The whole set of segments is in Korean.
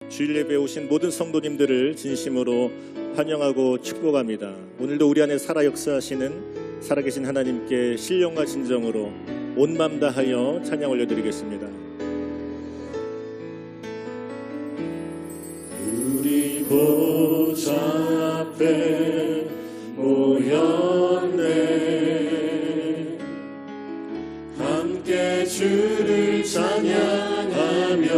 주일 예배에 오신 모든 성도님들을 진심으로 환영하고 축복합니다. 오늘도 우리 안에 살아 역사하시는 살아계신 하나님께 신령과 진정으로 온 마음 다하여 찬양 올려드리겠습니다. 우리 보좌 앞에 모였네. 함께 주를 찬양하며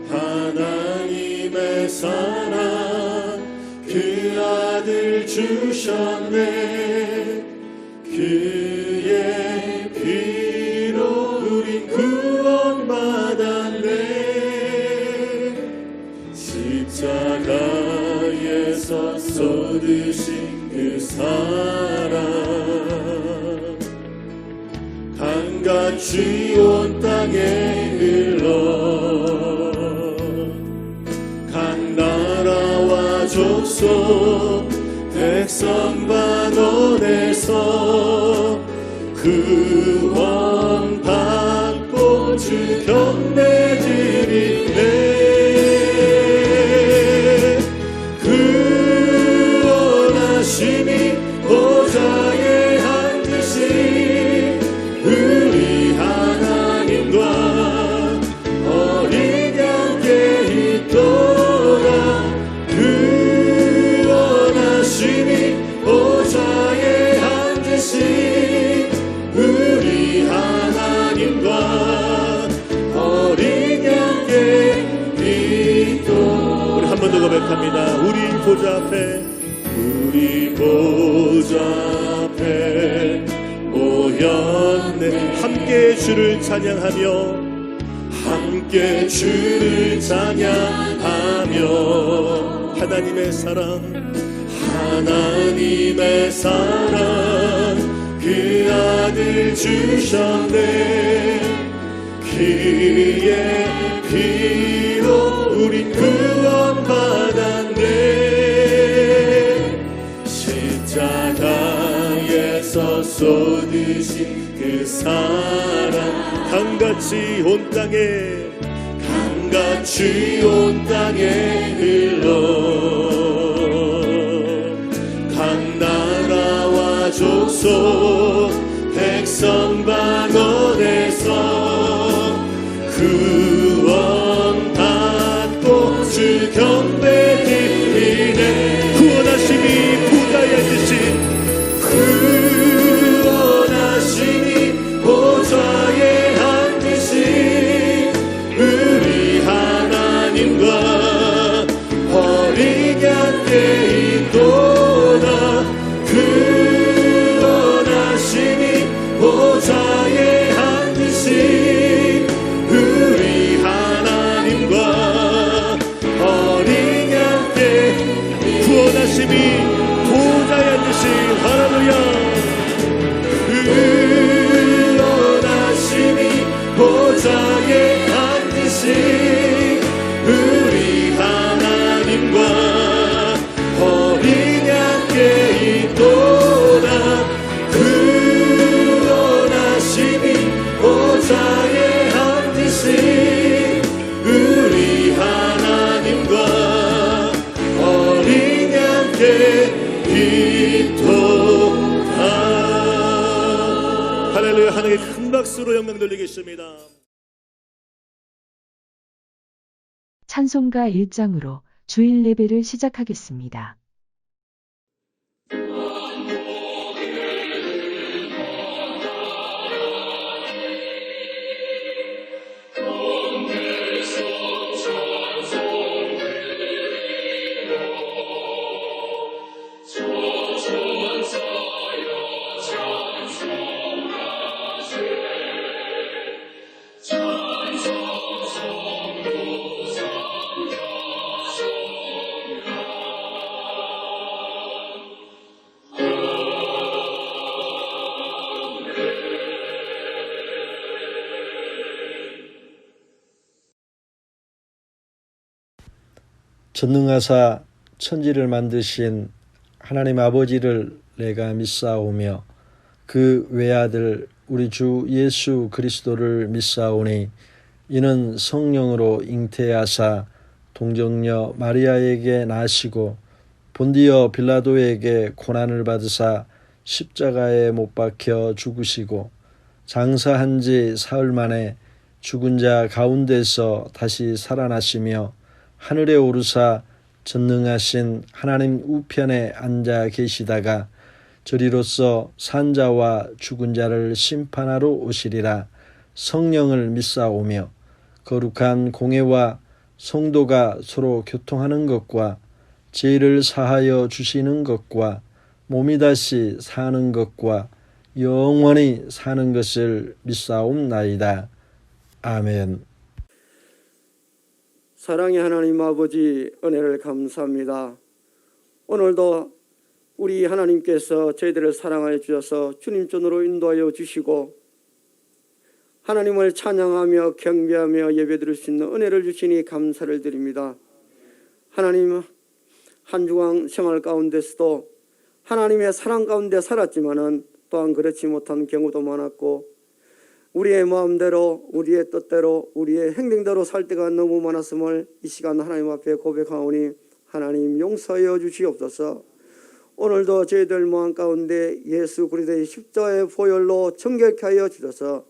하나님의 사랑 그 아들 주셨네. 그의 피로 우린 구원받았네. 십자가에서 쏟으신 그 사랑 강같이 온 땅에 흘러 족속 백성 반원에서 구원 받고 주 경배 드리네. 구원하심이 보좌에 앉으신 우리 하나님과 어린 양께 있도다. 보좌에 앉으신 우리 하나님과 어린 양께 있도다. 우리 한 번 더 고백합니다. 우리 보좌 앞에 모였네. 함께 주를 찬양하며 하나님의 사랑 그 아들 주셨네. 그의 피로 우린 구원받았네. 십자가에서 쏟으신 그 사랑 강같이 온 땅에 흘러 족속 백성 반원에서 구원 받고 주 경배 드리네. 구원하심이 보좌에 앉으신 보좌에 앉으신 우리 하나님과 어린 양께 있도다. 보좌에 앉으신 우리 하나님과 어린 양께 구원하심이 보좌에 앉으신 할렐루야. 구원하심이 보좌에 앉으신 우리 하나님과 어린 양께 있도다. 보좌에 앉으신 우리 하나님과 어린 양께 있도다. 할렐루야. 하나님께 큰 박수로 영광 돌리겠습니다. 찬송가 1장으로 주일 예배를 시작하겠습니다. 전능하사 천지를 만드신 하나님 아버지를 내가 믿사오며 그 외아들 우리 주 예수 그리스도를 믿사오니 이는 성령으로 잉태하사 동정녀 마리아에게 나시고 본디어 빌라도에게 고난을 받으사 십자가에 못 박혀 죽으시고 장사한 지 사흘 만에 죽은 자 가운데서 다시 살아나시며 하늘에 오르사 전능하신 하나님 우편에 앉아 계시다가 저리로서 산자와 죽은 자를 심판하러 오시리라. 성령을 믿사오며 거룩한 공회와 성도가 서로 교통하는 것과 죄를 사하여 주시는 것과 몸이 다시 사는 것과 영원히 사는 것을 믿사옵나이다. 아멘. 사랑의 하나님 아버지, 은혜를 감사합니다. 오늘도 우리 하나님께서 저희들을 사랑하여 주셔서 주님 전으로 인도하여 주시고 하나님을 찬양하며 경배하며 예배드릴 수 있는 은혜를 주시니 감사를 드립니다. 하나님, 한 주간 생활 가운데서도 하나님의 사랑 가운데 살았지만은 또한 그렇지 못한 경우도 많았고 우리의 마음대로, 우리의 뜻대로, 우리의 행동대로 살 때가 너무 많았음을 이 시간 하나님 앞에 고백하오니 하나님 용서하여 주시옵소서. 오늘도 저희들 마음 가운데 예수 그리스도의 십자가의 보혈로 정결케 하여 주셔서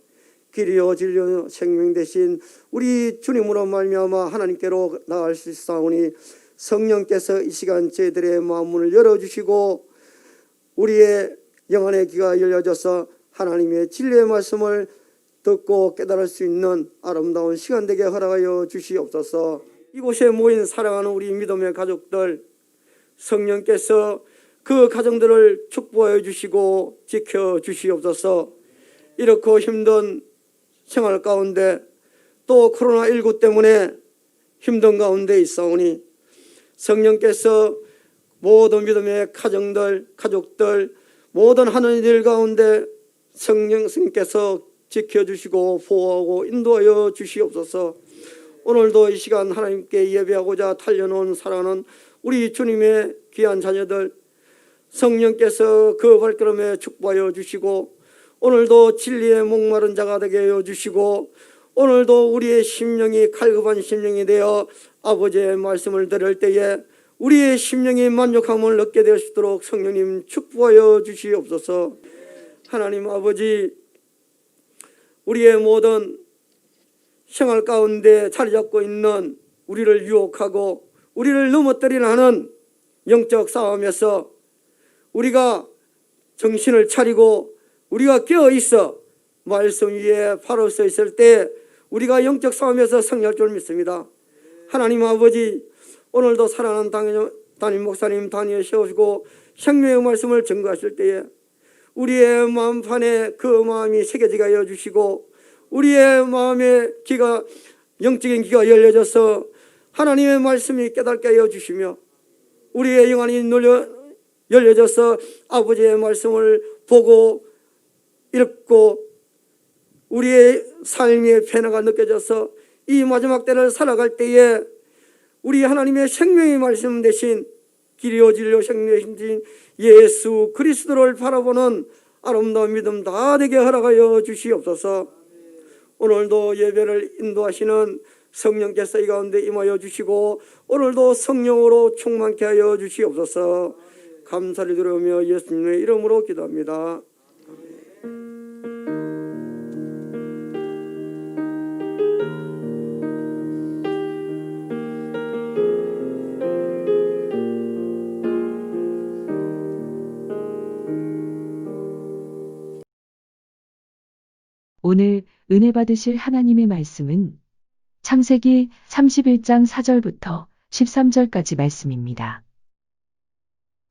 길이요 진리요 생명 되신 우리 주님으로 말미암아 하나님께로 나갈 수 있사오니 성령께서 이 시간 저희들의 마음 문을 열어주시고 우리의 영안의 귀가 열려져서 하나님의 진리의 말씀을 듣고 깨달을 수 있는 아름다운 시간 되게 허락하여 주시옵소서. 이곳에 모인 사랑하는 우리 믿음의 가족들, 성령께서 그 가정들을 축복하여 주시고 지켜 주시옵소서. 이렇게 힘든 생활 가운데 또 코로나19 때문에 힘든 가운데 있사오니 성령께서 모든 믿음의 가정들, 가족들, 모든 하는 일 가운데 성령께서 지켜주시고 보호하고 인도하여 주시옵소서. 오늘도 이 시간 하나님께 예배하고자 달려놓은 사랑하는 우리 주님의 귀한 자녀들, 성령께서 그 발걸음에 축복하여 주시고 오늘도 진리의 목마른 자가 되게 하여 주시고 오늘도 우리의 심령이 갈급한 심령이 되어 아버지의 말씀을 들을 때에 우리의 심령이 만족함을 얻게 되시도록 성령님 축복하여 주시옵소서. 하나님 아버지, 우리의 모든 생활 가운데 자리 잡고 있는 우리를 유혹하고 우리를 넘어뜨리려 하는 영적 싸움에서 우리가 정신을 차리고 우리가 깨어있어 말씀 위에 바로 서 있을 때 우리가 영적 싸움에서 승리할 줄 믿습니다. 하나님 아버지, 오늘도 사랑하는 담임 목사님 단위에 세우시고 생명의 말씀을 증거하실 때에 우리의 마음판에 그 마음이 새겨지게 하여 주시고 우리의 마음의 귀가, 영적인 귀가 열려져서 하나님의 말씀이 깨닫게 하여 주시며 우리의 영안이 열려져서 아버지의 말씀을 보고 읽고 우리의 삶의 변화가 느껴져서 이 마지막 때를 살아갈 때에 우리 하나님의 생명의 말씀 대신 길이요 진리요 생명이신 예수 그리스도를 바라보는 아름다운 믿음 다 되게 허락하여 주시옵소서. 오늘도 예배를 인도하시는 성령께서 이 가운데 임하여 주시고 오늘도 성령으로 충만케 하여 주시옵소서. 감사를 드리며 예수님의 이름으로 기도합니다. 오늘 은혜 받으실 하나님의 말씀은 창세기 31장 4절부터 13절까지 말씀입니다.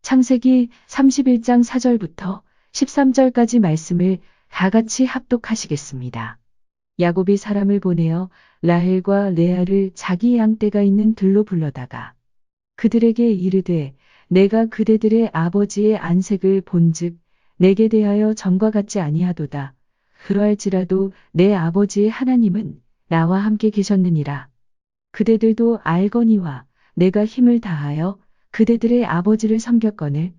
창세기 31장 4절부터 13절까지 말씀을 다 같이 합독하시겠습니다. 야곱이 사람을 보내어 라헬과 레아를 자기 양떼가 있는 들로 불러다가 그들에게 이르되 내가 그대들의 아버지의 안색을 본즉 내게 대하여 전과 같지 아니하도다. 그러할지라도 내 아버지의 하나님은 나와 함께 계셨느니라. 그대들도 알거니와 내가 힘을 다하여 그대들의 아버지를 섬겼거늘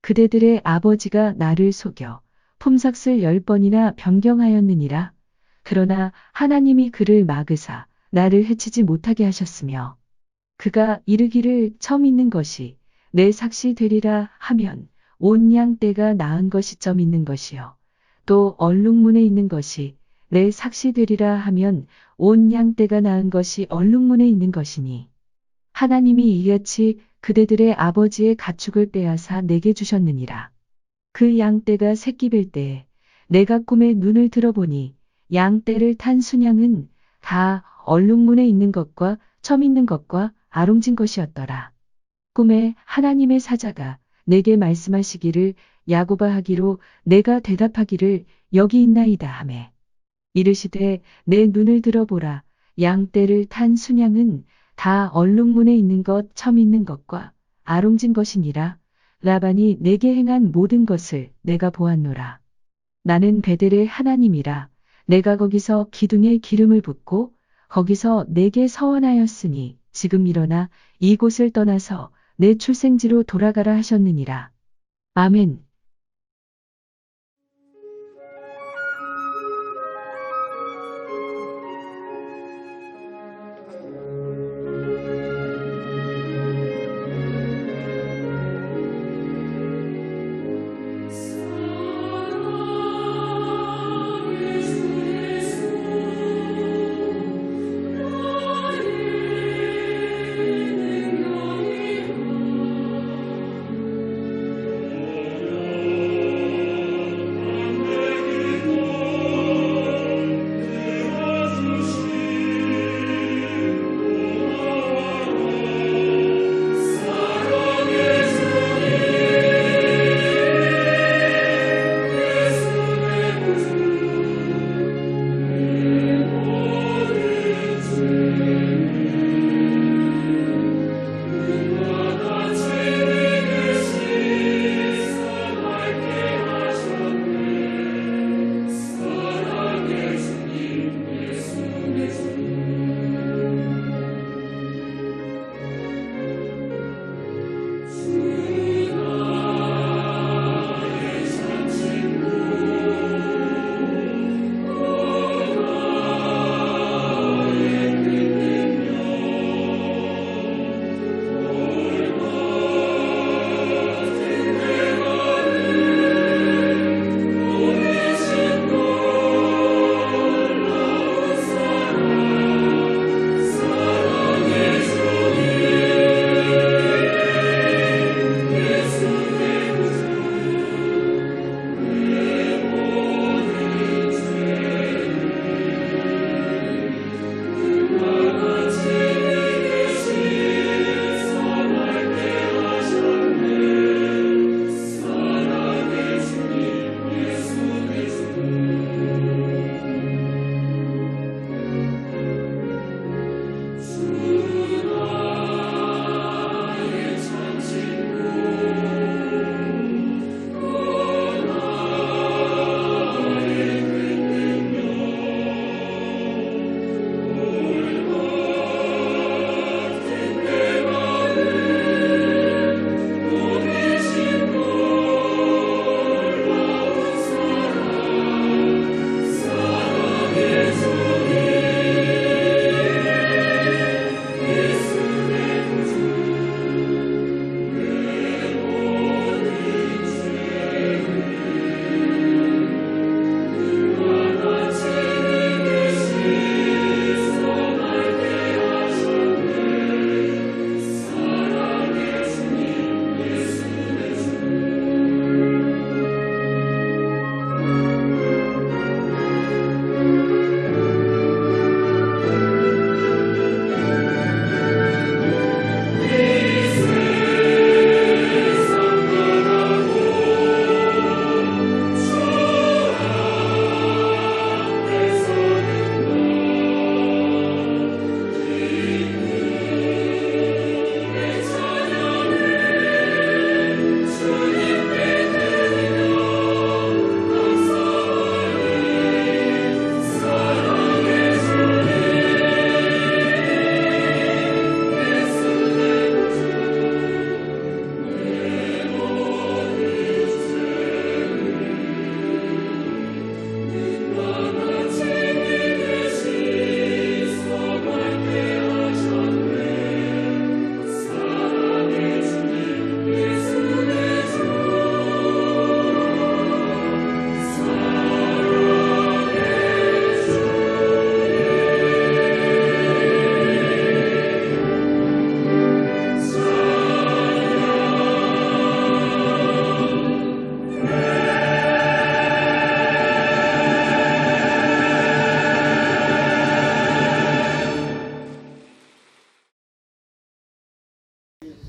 그대들의 아버지가 나를 속여 품삯을 10번이나 변경하였느니라. 그러나 하나님이 그를 막으사 나를 해치지 못하게 하셨으며 그가 이르기를 점 있는 것이 내 삭시 되리라 하면 온 양떼가 낳은 것이 점 있는 것이요 또 얼룩문에 있는 것이 내 삭시 되리라 하면 온 양떼가 낳은 것이 얼룩문에 있는 것이니 하나님이 이같이 그대들의 아버지의 가축을 빼앗아 내게 주셨느니라. 그 양떼가 새끼 뵐 때에 내가 꿈에 눈을 들어보니 양떼를 탄 순양은 다 얼룩문에 있는 것과 점 있는 것과 아롱진 것이었더라. 꿈에 하나님의 사자가 내게 말씀하시기를 야곱아 하기로 내가 대답하기를 여기 있나이다 하매 이르시되 내 눈을 들어보라 양떼를 탄 순양은 다 얼룩문에 있는 것 점 있는 것과 아롱진 것이니라. 라반이 내게 행한 모든 것을 내가 보았노라. 나는 베델의 하나님이라. 내가 거기서 기둥에 기름을 붓고 거기서 내게 서원하였으니 지금 일어나 이곳을 떠나서 내 출생지로 돌아가라 하셨느니라. 아멘.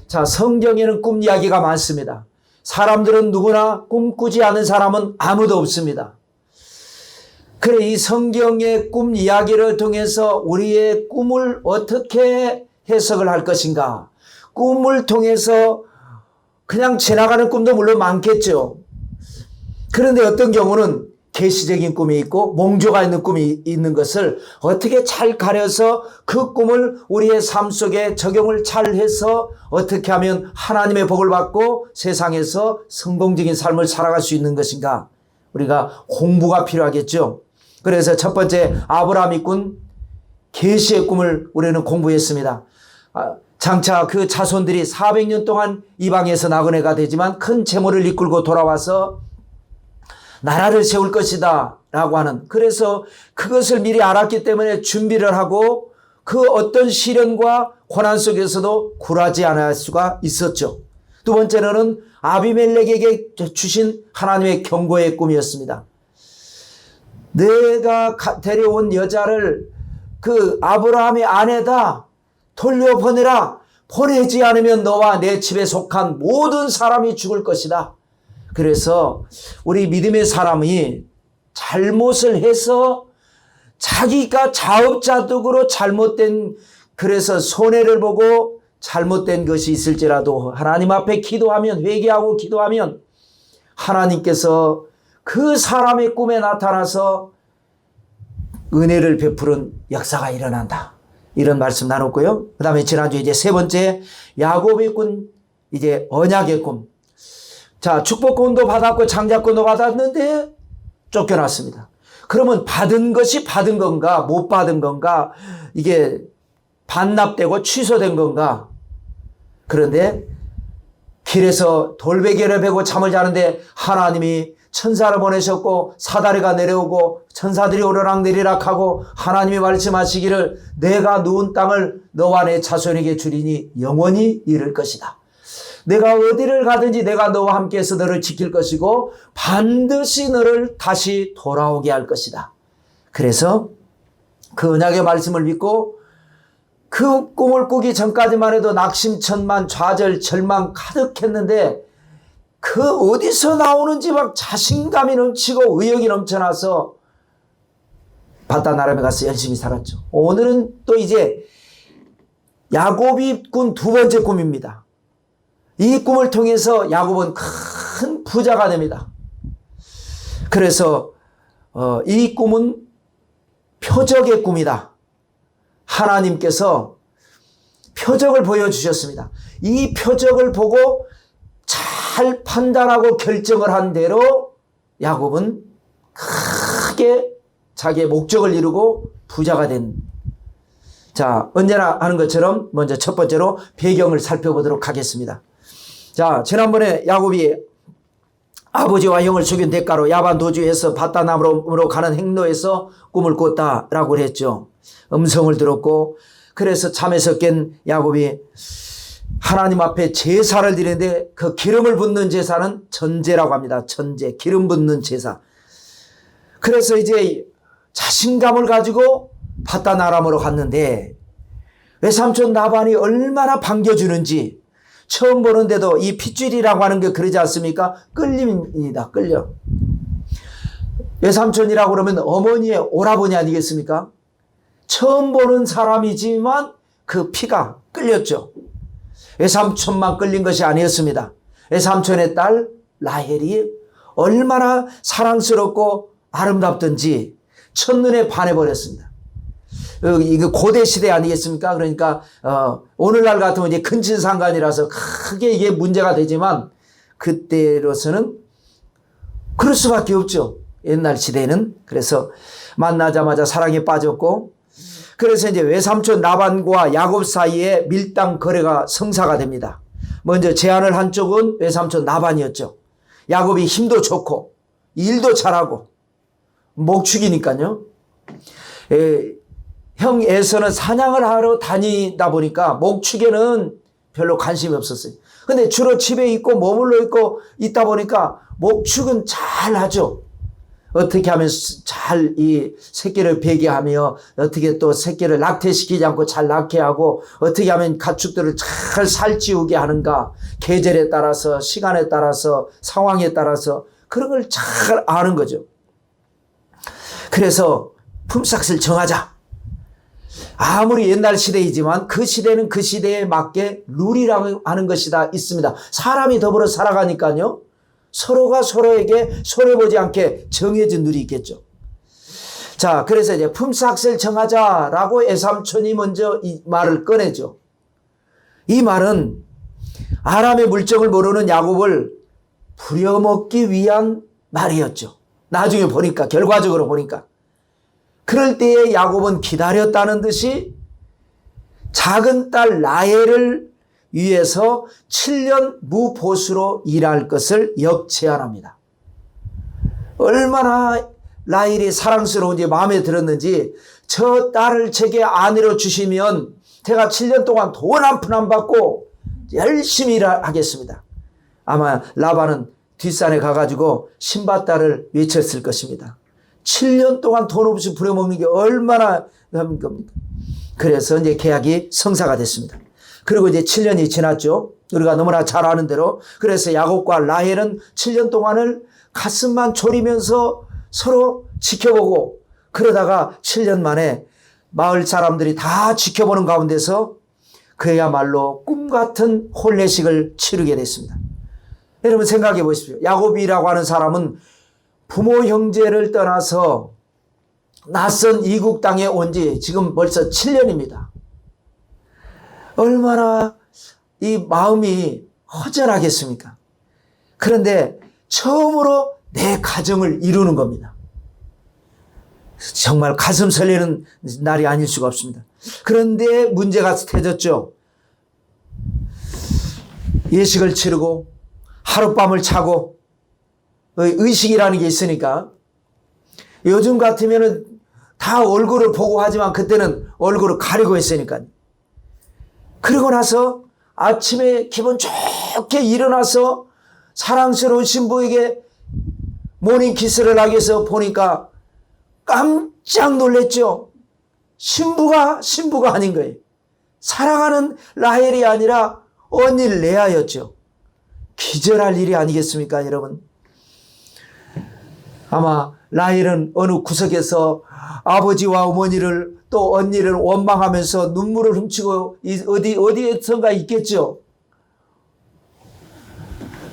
자, 성경에는 꿈 이야기가 많습니다. 사람들은 누구나 꿈꾸지 않은 사람은 아무도 없습니다. 그래, 이 성경의 꿈 이야기를 통해서 우리의 꿈을 어떻게 해석을 할 것인가? 꿈을 통해서 그냥 지나가는 꿈도 물론 많겠죠. 그런데 어떤 경우는 계시적인 꿈이 있고 몽조가 있는 꿈이 있는 것을 어떻게 잘 가려서 그 꿈을 우리의 삶 속에 적용을 잘 해서 어떻게 하면 하나님의 복을 받고 세상에서 성공적인 삶을 살아갈 수 있는 것인가? 우리가 공부가 필요하겠죠. 그래서 첫 번째 아브라함이 꾼 계시의 꿈을 우리는 공부했습니다. 장차 그 자손들이 400년 동안 이방에서 나그네가 되지만 큰 재물을 이끌고 돌아와서 나라를 세울 것이다 라고 하는, 그래서 그것을 미리 알았기 때문에 준비를 하고 그 어떤 시련과 고난 속에서도 굴하지 않을 수가 있었죠. 두 번째로는 아비멜렉에게 주신 하나님의 경고의 꿈이었습니다. 내가 데려온 여자를 그 아브라함의 아내다 돌려보내라. 보내지 않으면 너와 내 집에 속한 모든 사람이 죽을 것이다. 그래서 우리 믿음의 사람이 잘못을 해서 자기가 자업자득으로 잘못된, 그래서 손해를 보고 잘못된 것이 있을지라도 하나님 앞에 기도하면, 회개하고 기도하면 하나님께서 그 사람의 꿈에 나타나서 은혜를 베푸는 역사가 일어난다. 이런 말씀 나눴고요. 그 다음에 지난주에 이제 세 번째 야곱의 꿈, 이제 언약의 꿈. 자, 축복권도 받았고 장자권도 받았는데 쫓겨났습니다. 그러면 받은 것이 받은 건가, 못 받은 건가, 이게 반납되고 취소된 건가? 그런데 길에서 돌베개를 베고 잠을 자는데 하나님이 천사를 보내셨고 사다리가 내려오고 천사들이 오르락내리락 하고 하나님이 말씀하시기를 내가 누운 땅을 너와 내 자손에게 주리니 영원히 이를 것이다. 내가 어디를 가든지 내가 너와 함께해서 너를 지킬 것이고 반드시 너를 다시 돌아오게 할 것이다. 그래서 그 언약의 말씀을 믿고 그 꿈을 꾸기 전까지만 해도 낙심천만 좌절 절망 가득했는데 그 어디서 나오는지 막 자신감이 넘치고 의욕이 넘쳐나서 바다나람에 가서 열심히 살았죠. 오늘은 또 이제 야곱이 꾼 두 번째 꿈입니다. 이 꿈을 통해서 야곱은 큰 부자가 됩니다. 그래서 이 꿈은 표적의 꿈이다. 하나님께서 표적을 보여주셨습니다. 이 표적을 보고 잘 판단하고 결정을 한 대로 야곱은 크게 자기의 목적을 이루고 부자가 된. 자, 언제나 하는 것처럼 먼저 첫 번째로 배경을 살펴보도록 하겠습니다. 자, 지난번에 야곱이 아버지와 형을 죽인 대가로 야반 도주에서 바다나무로 가는 행로에서 꿈을 꿨다라고 했죠. 음성을 들었고, 그래서 잠에서 깬 야곱이 하나님 앞에 제사를 드리는데 그 기름을 붓는 제사는 전제라고 합니다. 전제, 기름 붓는 제사. 그래서 이제 자신감을 가지고 바다나람으로 갔는데 외삼촌 라반이 얼마나 반겨주는지 처음 보는데도 이 핏줄이라고 하는 게 그러지 않습니까? 끌림입니다. 끌려. 외삼촌이라고 그러면 어머니의 오라버니 아니겠습니까? 처음 보는 사람이지만 그 피가 끌렸죠. 외삼촌만 끌린 것이 아니었습니다. 외삼촌의 딸 라헬이 얼마나 사랑스럽고 아름답던지 첫눈에 반해버렸습니다. 이거 고대 시대 아니겠습니까? 그러니까 오늘날 같으면 이제 근친상간이라서 크게 이게 문제가 되지만 그때로서는 그럴 수밖에 없죠. 옛날 시대에는. 그래서 만나자마자 사랑에 빠졌고, 그래서 이제 외삼촌 라반과 야곱 사이에 밀당 거래가 성사가 됩니다. 먼저 제안을 한 쪽은 외삼촌 라반이었죠. 야곱이 힘도 좋고 일도 잘하고 목축이니까요. 형 에서는 사냥을 하러 다니다 보니까 목축에는 별로 관심이 없었어요. 근데 주로 집에 있고 머물러 있고 있다 보니까 목축은 잘 하죠. 어떻게 하면 잘 이 새끼를 배게하며 어떻게 또 새끼를 낙태시키지 않고 잘 낳게 하고 어떻게 하면 가축들을 잘 살찌우게 하는가, 계절에 따라서 시간에 따라서 상황에 따라서 그런 걸 잘 아는 거죠. 그래서 품삯을 정하자. 아무리 옛날 시대이지만 그 시대는 그 시대에 맞게 룰이라고 하는 것이 다 있습니다. 사람이 더불어 살아가니까요. 서로가 서로에게 손해보지 않게 정해진 룰이 있겠죠. 자, 그래서 이제 품삯을 정하자라고 애삼촌이 먼저 이 말을 꺼내죠. 이 말은 아람의 물정을 모르는 야곱을 부려먹기 위한 말이었죠. 나중에 보니까, 결과적으로 보니까. 그럴 때에 야곱은 기다렸다는 듯이 작은 딸 라헬을 위해서 7년 무보수로 일할 것을 역제안합니다. 얼마나 라헬이 사랑스러운지 마음에 들었는지, 저 딸을 제게 아내로 주시면 제가 7년 동안 돈 한 푼 안 받고 열심히 일하겠습니다. 아마 라반은 뒷산에 가가지고 신밧달을 외쳤을 것입니다. 7년 동안 돈 없이 부려먹는 게 얼마나 하는 겁니까? 그래서 이제 계약이 성사가 됐습니다. 그리고 이제 7년이 지났죠. 우리가 너무나 잘 아는 대로. 그래서 야곱과 라헬은 7년 동안을 가슴만 졸이면서 서로 지켜보고, 그러다가 7년 만에 마을 사람들이 다 지켜보는 가운데서 그야말로 꿈같은 혼례식을 치르게 됐습니다. 여러분 생각해 보십시오. 야곱이라고 하는 사람은 부모 형제를 떠나서 낯선 이국 땅에 온 지 지금 벌써 7년입니다. 얼마나 이 마음이 허전하겠습니까? 그런데 처음으로 내 가정을 이루는 겁니다. 정말 가슴 설레는 날이 아닐 수가 없습니다. 그런데 문제가 터졌죠. 예식을 치르고 하룻밤을 자고 의식이라는 게 있으니까, 요즘 같으면은 다 얼굴을 보고 하지만 그때는 얼굴을 가리고 했으니까. 그러고 나서 아침에 기분 좋게 일어나서 사랑스러운 신부에게 모닝 키스를 하기 위해서 보니까 깜짝 놀랐죠. 신부가 아닌 거예요. 사랑하는 라헬이 아니라 언니 레아였죠. 기절할 일이 아니겠습니까, 여러분? 아마 라헬은 어느 구석에서 아버지와 어머니를 또 언니를 원망하면서 눈물을 훔치고 어디에선가 있겠죠.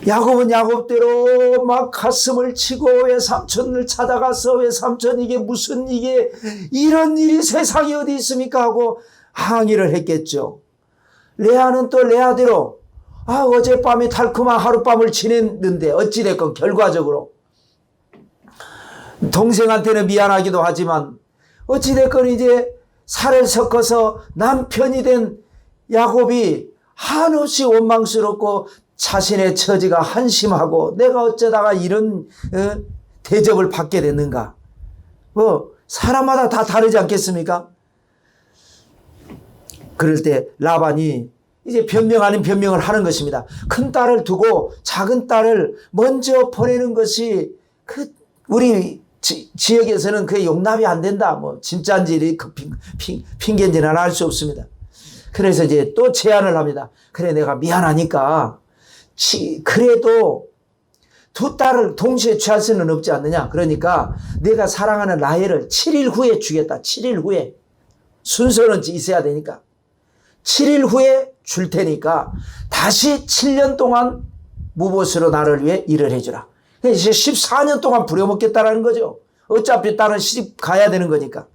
야곱은 야곱대로 막 가슴을 치고 외삼촌을 찾아가서, 외삼촌 이게 무슨 이게 이런 일이 세상에 어디 있습니까 하고 항의를 했겠죠. 레아는 또 레아대로 어젯밤에 달콤한 하룻밤을 지냈는데 어찌됐건 결과적으로 동생한테는 미안하기도 하지만 어찌됐건 이제 살을 섞어서 남편이 된 야곱이 한없이 원망스럽고 자신의 처지가 한심하고 내가 어쩌다가 이런 대접을 받게 됐는가. 사람마다 다 다르지 않겠습니까? 그럴 때 라반이 이제 변명 아닌 변명을 하는 것입니다. 큰 딸을 두고 작은 딸을 먼저 보내는 것이 우리 지역에서는 그게 용납이 안 된다. 진짜인지 핑계인지는 알 수 없습니다. 그래서 이제 또 제안을 합니다. 그래, 내가 미안하니까 그래도 두 딸을 동시에 취할 수는 없지 않느냐. 그러니까 내가 사랑하는 라헬을 7일 후에 주겠다. 7일 후에. 순서는 있어야 되니까. 7일 후에 줄 테니까 다시 7년 동안 무보수로 나를 위해 일을 해주라. 이제 14년 동안 부려먹겠다라는 거죠. 어차피 딸은 시집 가야 되는 거니까.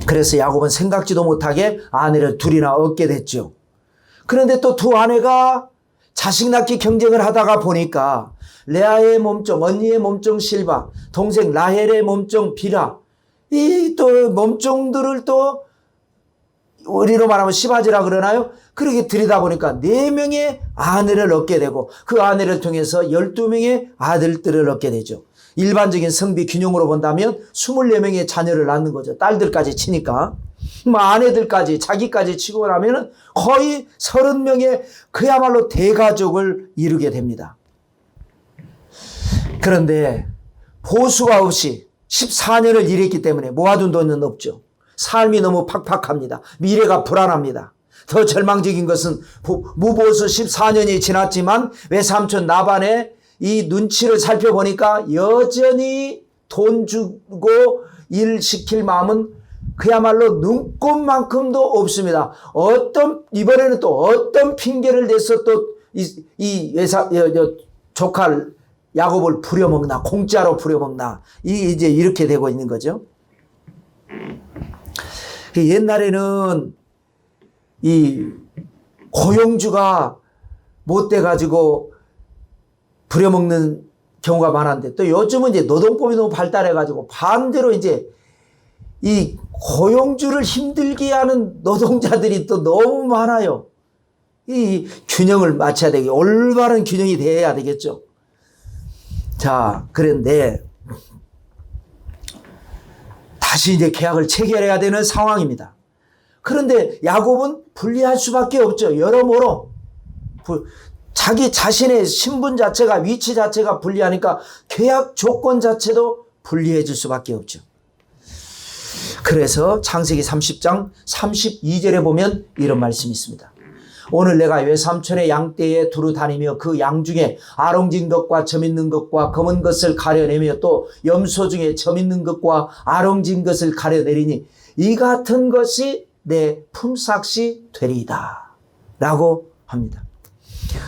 그래서 야곱은 생각지도 못하게 아내를 둘이나 얻게 됐죠. 그런데 또 두 아내가 자식 낳기 경쟁을 하다가 보니까 레아의 몸종, 언니의 몸종 실바, 동생 라헬의 몸종 비라, 이 또 몸종들을 또 우리로 말하면 시바지라 그러나요? 그렇게 들이다 보니까 4명의 아내를 얻게 되고 그 아내를 통해서 12명의 아들들을 얻게 되죠. 일반적인 성비 균형으로 본다면 24명의 자녀를 낳는 거죠. 딸들까지 치니까. 아내들까지 자기까지 치고 나면 거의 30명의 그야말로 대가족을 이루게 됩니다. 그런데 보수가 없이 14년을 일했기 때문에 모아둔 돈은 없죠. 삶이 너무 팍팍합니다. 미래가 불안합니다. 더 절망적인 것은 무보수 14년이 지났지만 외삼촌 나반의 이 눈치를 살펴보니까 여전히 돈 주고 일 시킬 마음은 그야말로 눈꼽만큼도 없습니다. 이번에는 또 어떤 핑계를 대서 또 조카 야곱을 부려먹나, 공짜로 부려먹나, 이제 이렇게 되고 있는 거죠. 옛날에는 이 고용주가 못돼가지고 부려먹는 경우가 많았는데, 또 요즘은 이제 노동법이 너무 발달해가지고 반대로 이제 이 고용주를 힘들게 하는 노동자들이 또 너무 많아요. 이 균형을 맞춰야 되게, 올바른 균형이 돼야 되겠죠. 자, 그런데 다시 이제 계약을 체결해야 되는 상황입니다. 그런데 야곱은 분리할 수밖에 없죠. 여러모로 자기 자신의 신분 자체가, 위치 자체가 불리하니까 계약 조건 자체도 분리해 줄 수밖에 없죠. 그래서 창세기 30장 32절에 보면 이런 말씀이 있습니다. 오늘 내가 외삼촌의 양떼에 두루 다니며 그 양 중에 아롱진 것과 점 있는 것과 검은 것을 가려내며 또 염소 중에 점 있는 것과 아롱진 것을 가려내리니 이 같은 것이 내 품삯이 되리이다 라고 합니다.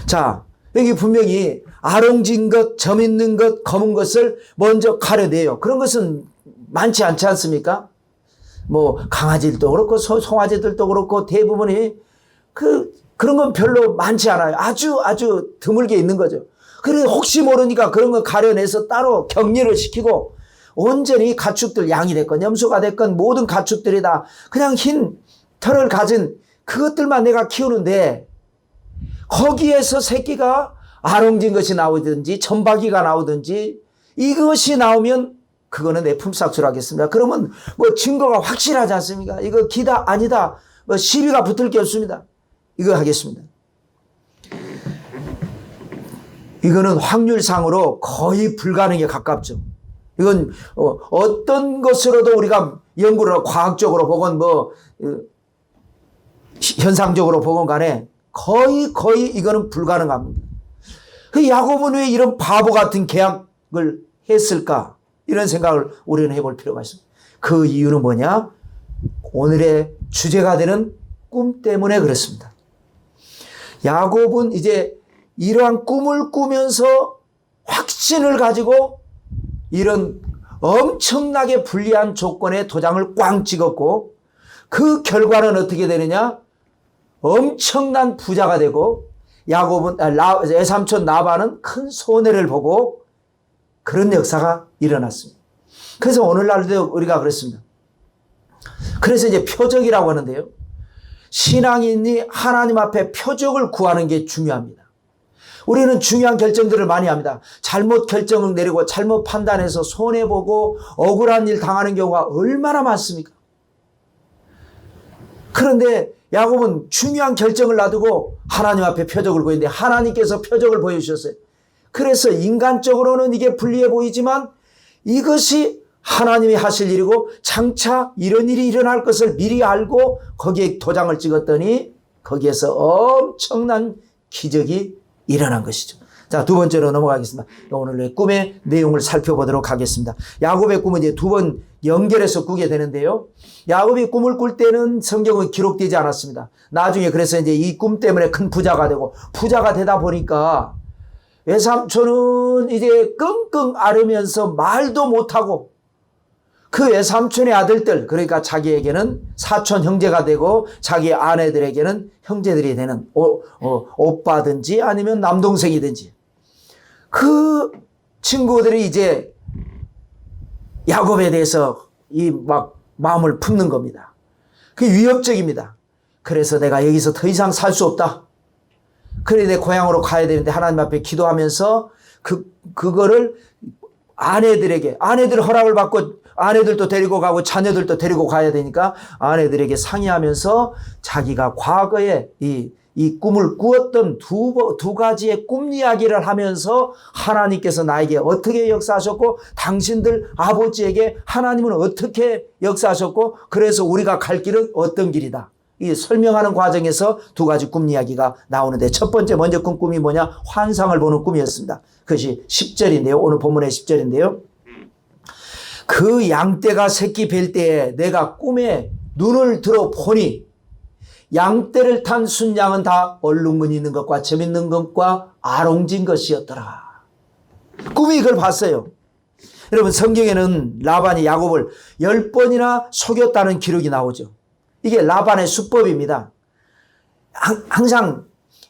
자, 여기 분명히 아롱진 것, 점 있는 것, 검은 것을 먼저 가려내요. 그런 것은 많지 않지 않습니까? 뭐 강아지들도 그렇고 송아지들도 그렇고 대부분이 그런 건 별로 많지 않아요. 아주 드물게 있는 거죠. 그래 혹시 모르니까 그런 거 가려내서 따로 격리를 시키고 온전히 가축들, 양이 됐건 염소가 됐건 모든 가축들이 다 그냥 흰 털을 가진 그것들만 내가 키우는데 거기에서 새끼가 아롱진 것이 나오든지 점박이가 나오든지 이것이 나오면 그거는 내 품삯으로 하겠습니다. 그러면 뭐 증거가 확실하지 않습니까? 이거 기다 아니다 뭐 시비가 붙을 게 없습니다. 이거 하겠습니다. 이거는 확률상으로 거의 불가능에 가깝죠. 이건 어떤 것으로도 우리가 연구를 과학적으로 보건 뭐 현상적으로 보건 간에 거의 이거는 불가능합니다. 그 야곱은 왜 이런 바보 같은 계약을 했을까? 이런 생각을 우리는 해볼 필요가 있습니다. 그 이유는 뭐냐? 오늘의 주제가 되는 꿈 때문에 그렇습니다. 야곱은 이제 이러한 꿈을 꾸면서 확신을 가지고 이런 엄청나게 불리한 조건에 도장을 꽝 찍었고 그 결과는 어떻게 되느냐? 엄청난 부자가 되고 야곱은 외삼촌 나반은 큰 손해를 보고 그런 역사가 일어났습니다. 그래서 오늘날도 우리가 그렇습니다. 그래서 이제 표적이라고 하는데요. 신앙인이 하나님 앞에 표적을 구하는 게 중요합니다. 우리는 중요한 결정들을 많이 합니다. 잘못 결정을 내리고 잘못 판단해서 손해보고 억울한 일 당하는 경우가 얼마나 많습니까? 그런데 야곱은 중요한 결정을 놔두고 하나님 앞에 표적을 구했는데 하나님께서 표적을 보여주셨어요. 그래서 인간적으로는 이게 불리해 보이지만 이것이 하나님이 하실 일이고 장차 이런 일이 일어날 것을 미리 알고 거기에 도장을 찍었더니 거기에서 엄청난 기적이 일어난 것이죠. 자, 두 번째로 넘어가겠습니다. 오늘의 꿈의 내용을 살펴보도록 하겠습니다. 야곱의 꿈은 이제 두 번 연결해서 꾸게 되는데요. 야곱이 꿈을 꿀 때는 성경은 기록되지 않았습니다. 나중에 그래서 이제 이 꿈 때문에 큰 부자가 되고 부자가 되다 보니까 외삼촌은 이제 끙끙 앓으면서 말도 못하고 그 외삼촌의 아들들, 그러니까 자기에게는 사촌 형제가 되고 자기 아내들에게는 형제들이 되는 오빠든지 아니면 남동생이든지 그 친구들이 이제 야곱에 대해서 막 마음을 품는 겁니다. 그게 위협적입니다. 그래서 내가 여기서 더 이상 살 수 없다. 그래 내 고향으로 가야 되는데 하나님 앞에 기도하면서 그거를 아내들에게, 아내들 허락을 받고 아내들도 데리고 가고 자녀들도 데리고 가야 되니까 아내들에게 상의하면서 자기가 과거에 이 이 꿈을 꾸었던 두 가지의 꿈 이야기를 하면서 하나님께서 나에게 어떻게 역사하셨고 당신들 아버지에게 하나님은 어떻게 역사하셨고 그래서 우리가 갈 길은 어떤 길이다. 이 설명하는 과정에서 두 가지 꿈 이야기가 나오는데 첫 번째 먼저 꾼 꿈이 뭐냐? 환상을 보는 꿈이었습니다. 그것이 10절인데요. 오늘 본문의 10절인데요. 그 양떼가 새끼 뵐 때에 내가 꿈에 눈을 들어 보니 양떼를 탄 순양은 다 얼룩무늬 있는 것과 점 있는 것과 아롱진 것이었더라. 꿈이 이걸 봤어요. 여러분 성경에는 라반이 야곱을 10번이나 속였다는 기록이 나오죠. 이게 라반의 수법입니다. 항상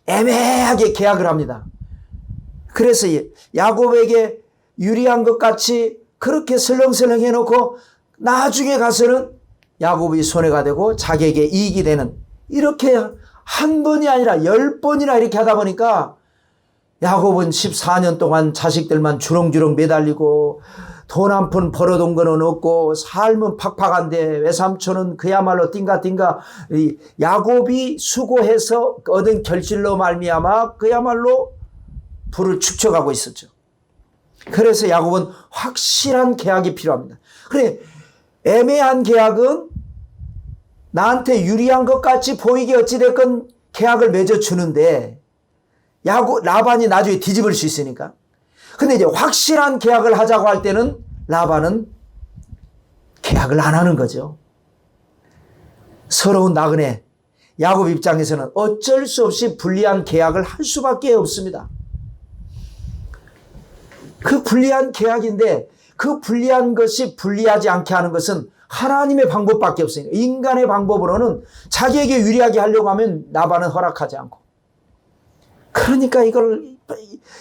애매하게 계약을 합니다. 그래서 야곱에게 유리한 것 같이 그렇게 설렁설렁 해놓고 나중에 가서는 야곱이 손해가 되고 자기에게 이익이 되는 이렇게 한 번이 아니라 10번이나 이렇게 하다 보니까 야곱은 14년 동안 자식들만 주렁주렁 매달리고 돈 한 푼 벌어둔 거는 없고 삶은 팍팍한데 외삼촌은 그야말로 띵가띵가 야곱이 수고해서 얻은 결실로 말미암아 그야말로 부를 축적하고 있었죠. 그래서 야곱은 확실한 계약이 필요합니다. 그래 애매한 계약은 나한테 유리한 것 같이 보이게 어찌됐건 계약을 맺어주는데 라반이 나중에 뒤집을 수 있으니까. 근데 이제 확실한 계약을 하자고 할 때는 라반은 계약을 안 하는 거죠. 서러운 나그네 야곱 입장에서는 어쩔 수 없이 불리한 계약을 할 수밖에 없습니다. 그 불리한 계약인데 그 불리한 것이 불리하지 않게 하는 것은 하나님의 방법밖에 없으니까 인간의 방법으로는 자기에게 유리하게 하려고 하면 라반은 허락하지 않고 그러니까 이걸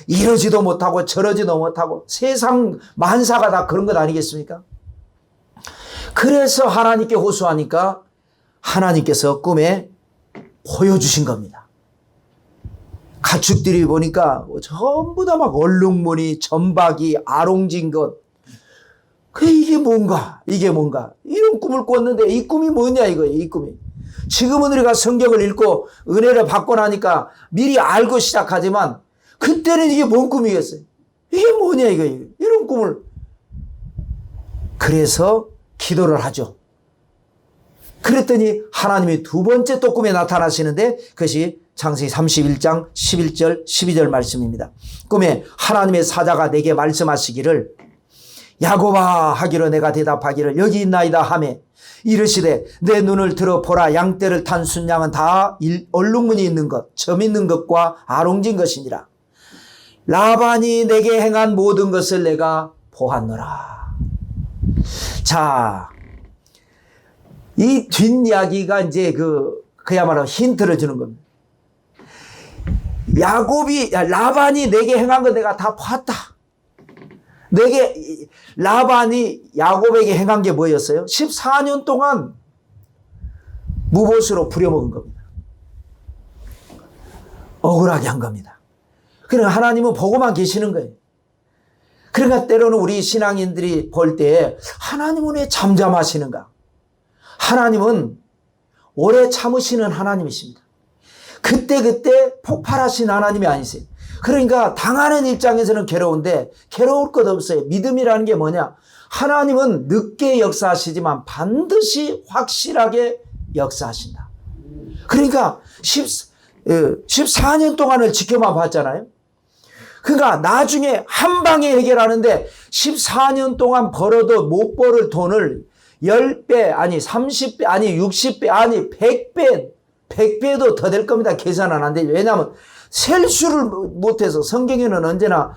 이러지도 못하고 저러지도 못하고 세상 만사가 다 그런 것 아니겠습니까? 그래서 하나님께 호소하니까 하나님께서 꿈에 보여주신 겁니다. 가축들이 보니까 전부 다 막 얼룩무늬, 점박이, 아롱진 것. 이게 뭔가 이런 꿈을 꿨는데 이 꿈이 뭐냐 이거예요. 이 꿈이. 지금은 우리가 성경을 읽고 은혜를 받고 나니까 미리 알고 시작하지만 그때는 이게 뭔 꿈이겠어요. 이게 뭐냐 이거예요. 이런 꿈을. 그래서 기도를 하죠. 그랬더니 하나님이 두 번째 또 꿈에 나타나시는데 그것이 창세기 31장 11절 12절 말씀입니다. 꿈에 하나님의 사자가 내게 말씀하시기를 야곱아 하기로 내가 대답하기를 여기 있나이다 하매 이르시되 내 눈을 들어 보라 양떼를 탄 순양은 다 얼룩무늬 있는 것 점 있는 것과 아롱진 것이니라. 라반이 내게 행한 모든 것을 내가 보았노라. 자, 이 뒷이야기가 이제 그야말로 힌트를 주는 겁니다. 라반이 내게 행한 거 내가 다 봤다. 라반이 야곱에게 행한 게 뭐였어요? 14년 동안 무보수로 부려먹은 겁니다. 억울하게 한 겁니다. 그러니까 하나님은 보고만 계시는 거예요. 그러니까 때로는 우리 신앙인들이 볼 때 하나님은 왜 잠잠하시는가? 하나님은 오래 참으시는 하나님이십니다. 그때 폭발하신 하나님이 아니세요. 그러니까 당하는 입장에서는 괴로운데 괴로울 것 없어요. 믿음이라는 게 뭐냐? 하나님은 늦게 역사하시지만 반드시 확실하게 역사하신다. 그러니까 14년 동안을 지켜만 봤잖아요. 그러니까 나중에 한 방에 해결하는데 14년 동안 벌어도 못 벌을 돈을 10배 아니 30배 아니 60배 아니 100배도 더 될 겁니다. 계산은 안 되죠. 왜냐하면 셀 수를 못해서 성경에는 언제나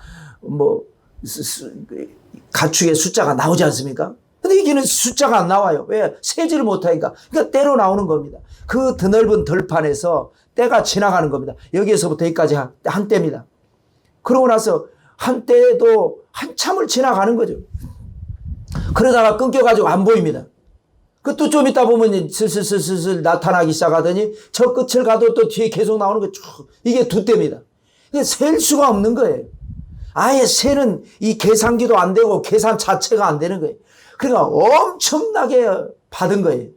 가축의 숫자가 나오지 않습니까? 근데 이게는 숫자가 안 나와요. 왜? 세지를 못하니까. 그러니까 때로 나오는 겁니다. 그 드넓은 들판에서 때가 지나가는 겁니다. 여기에서부터 여기까지 한 때입니다. 그러고 나서 한 때도 한참을 지나가는 거죠. 그러다가 끊겨가지고 안 보입니다. 그 또 좀 있다 보면 슬슬 나타나기 시작하더니 저 끝을 가도 또 뒤에 계속 나오는 거 이게 두 때입니다. 이게 셀 수가 없는 거예요. 아예 세는 이 계산기도 안 되고 계산 자체가 안 되는 거예요. 그러니까 엄청나게 받은 거예요.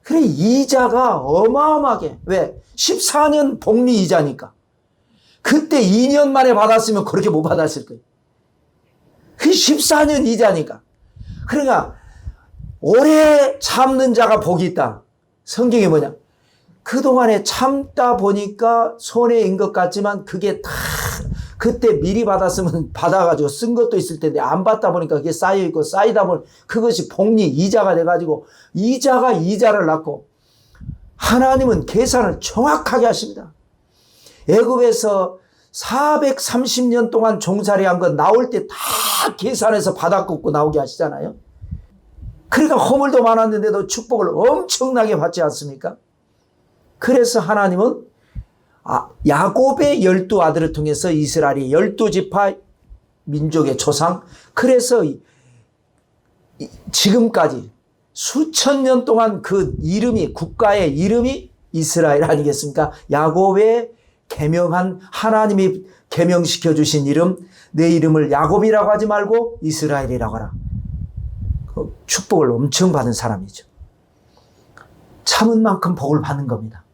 그래, 이자가 어마어마하게. 왜? 14년 복리 이자니까. 그때 2년 만에 받았으면 그렇게 못 받았을 거예요. 그 14년 이자니까. 그러니까 오래 참는 자가 복이 있다. 성경이 뭐냐? 그동안에 참다 보니까 손해인 것 같지만 그게 다 그때 미리 받았으면 받아가지고 쓴 것도 있을 텐데 안 받다 보니까 그게 쌓여있고 쌓이다 보니 그것이 복리 이자가 돼가지고 이자가 이자를 낳고 하나님은 계산을 정확하게 하십니다. 애굽에서 430년 동안 종살이한 것 나올 때 다 계산해서 바다 걷고 나오게 하시잖아요. 그러니까 허물도 많았는데도 축복을 엄청나게 받지 않습니까? 그래서 하나님은 야곱의 12아들을 통해서 이스라엘이 12지파 민족의 조상, 그래서 지금까지 수천 년 동안 그 이름이, 국가의 이름이 이스라엘 아니겠습니까? 야곱의 계명한, 하나님이 계명시켜 주신 이름, 내 이름을 야곱이라고 하지 말고 이스라엘이라고 하라. 그 축복을 엄청 받은 사람이죠. 참은 만큼 복을 받는 겁니다.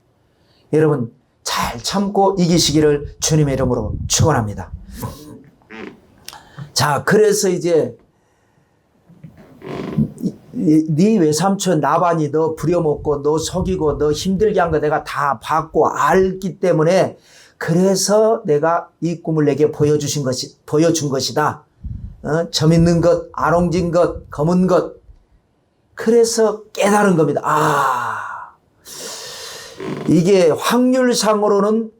여러분 잘 참고 이기시기를 주님의 이름으로 축원합니다. 자, 그래서 이제 네 외삼촌 라반이 너 부려먹고 너 속이고 너 힘들게 한 거 내가 다 봤고 알기 때문에 그래서 내가 이 꿈을 내게 보여준 것이다. 점 있는 것, 아롱진 것, 검은 것. 그래서 깨달은 겁니다. 이게 확률상으로는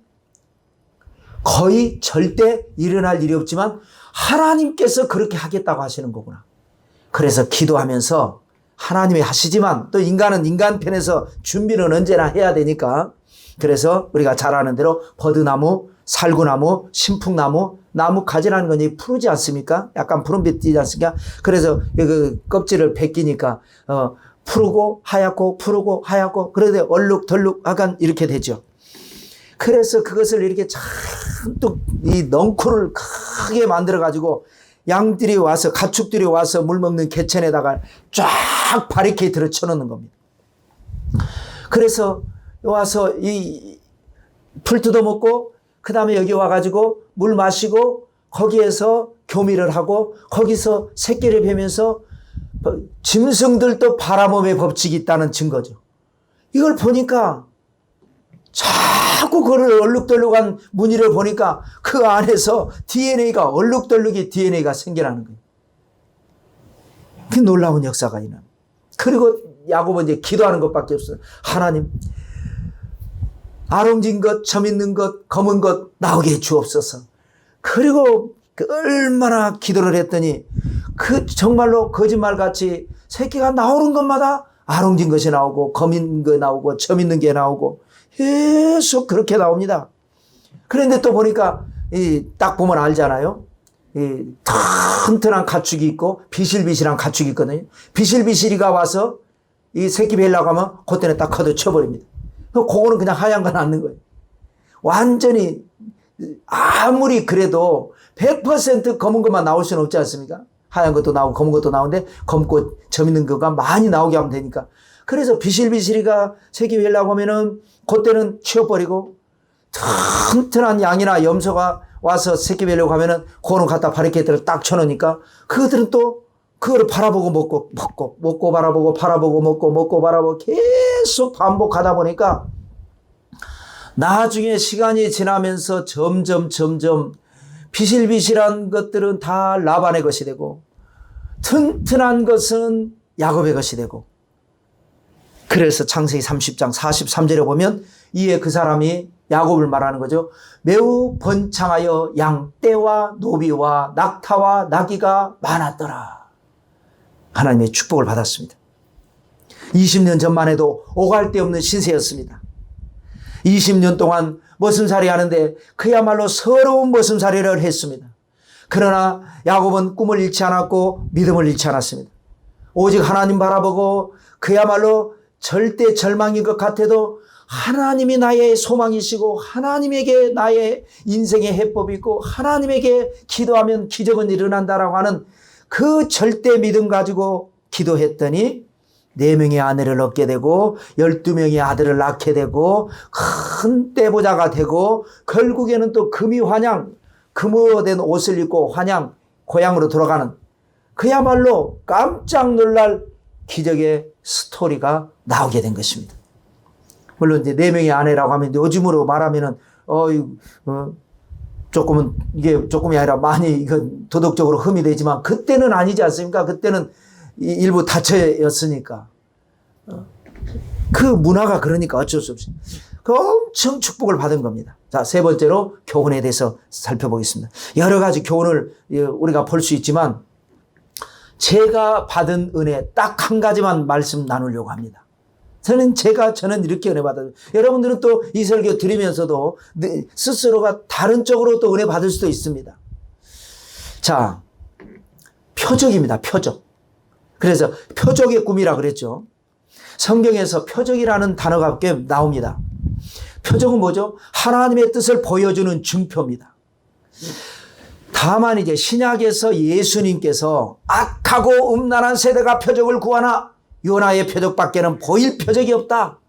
거의 절대 일어날 일이 없지만 하나님께서 그렇게 하겠다고 하시는 거구나. 그래서 기도하면서 하나님이 하시지만 또 인간은 인간 편에서 준비는 언제나 해야 되니까 그래서 우리가 잘 아는 대로 버드나무, 살구나무, 신풍나무, 나무 가지라는 건 푸르지 않습니까? 약간 푸른빛 띄지 않습니까? 그래서 그 껍질을 벗기니까 푸르고 하얗고 푸르고 하얗고 그런데 얼룩덜룩 약간 이렇게 되죠. 그래서 그것을 이렇게 잔뜩 이 넝쿨을 크게 만들어 가지고 양들이 와서 가축들이 와서 물 먹는 개천에다가 쫙 바리케이트를 쳐놓는 겁니다. 그래서 와서 이 풀 뜯어먹고 그 다음에 여기 와가지고 물 마시고 거기에서 교미를 하고 거기서 새끼를 베면서 짐승들도 바라몸의 법칙이 있다는 증거죠. 이걸 보니까 자꾸 그걸 얼룩덜룩한 무늬를 보니까 그 안에서 DNA가 얼룩덜룩이 DNA가 생겨나는 거예요. 그 놀라운 역사가 있는. 그리고 야곱은 이제 기도하는 것밖에 없어요. 하나님, 아롱진 것, 점 있는 것, 검은 것 나오게 해 주옵소서. 그리고 얼마나 기도를 했더니 그 정말로 거짓말같이 새끼가 나오는 것마다 아롱진 것이 나오고 검은 거 나오고 점 있는 게 나오고 계속 그렇게 나옵니다. 그런데 또 보니까 딱 보면 알잖아요. 튼튼한 가축이 있고 비실비실한 가축이 있거든요. 비실비실이가 와서 이 새끼 뵈려고 하면 그때는 딱 커도 쳐버립니다. 그거는 그냥 하얀 건 않는 거예요. 완전히 아무리 그래도 100% 검은 것만 나올 수는 없지 않습니까? 하얀 것도 나오고 검은 것도 나오는데 검고 점 있는 거가 많이 나오게 하면 되니까. 그래서 비실비실이가 새끼 뵈려고 하면은 그때는 치워버리고 튼튼한 양이나 염소가 와서 새끼 뵈려고 하면은 그거는 갖다 바리케이트를 딱 쳐놓으니까 그들은 또 그거를 바라보고 먹고 바라보고 먹고 바라보고 계속 반복하다 보니까 나중에 시간이 지나면서 점점 비실비실한 것들은 다 라반의 것이 되고 튼튼한 것은 야곱의 것이 되고 그래서 창세기 30장 43절에 보면 이에 그 사람이 야곱을 말하는 거죠. 매우 번창하여 양떼와 노비와 낙타와 나귀가 많았더라. 하나님의 축복을 받았습니다. 20년 전만 해도 오갈 데 없는 신세였습니다. 20년 동안 머슴살이 하는데 그야말로 서러운 머슴살이를 했습니다. 그러나 야곱은 꿈을 잃지 않았고 믿음을 잃지 않았습니다. 오직 하나님 바라보고 그야말로 절대 절망인 것 같아도 하나님이 나의 소망이시고 하나님에게 나의 인생의 해법이 있고 하나님에게 기도하면 기적은 일어난다라고 하는 그 절대 믿음 가지고 기도했더니 4명의 아내를 얻게 되고 12명의 아들을 낳게 되고 큰 떼보자가 되고 결국에는 또 금이 환양, 금으로 된 옷을 입고 환양 고향으로 돌아가는 그야말로 깜짝 놀랄 기적의 스토리가 나오게 된 것입니다. 물론 이제 4명의 아내라고 하면 요즘으로 말하면은 조금은 이게 조금이 아니라 많이 이건 도덕적으로 흠이 되지만 그때는 아니지 않습니까? 그때는 일부 다처였으니까. 그 문화가 그러니까 어쩔 수 없이 그 엄청 축복을 받은 겁니다. 자, 3번째로 교훈에 대해서 살펴보겠습니다. 여러 가지 교훈을 우리가 볼 수 있지만 제가 받은 은혜 딱 한 가지만 말씀 나누려고 합니다. 저는 이렇게 은혜 받아요. 여러분들은 또 이 설교 들으면서도 스스로가 다른 쪽으로 또 은혜 받을 수도 있습니다. 자, 표적입니다. 표적. 그래서 표적의 꿈이라 그랬죠. 성경에서 표적이라는 단어가 꽤 나옵니다. 표적은 뭐죠? 하나님의 뜻을 보여주는 증표입니다. 다만 이제 신약에서 예수님께서 악하고 음란한 세대가 표적을 구하나 요나의 표적밖에는 보일 표적이 없다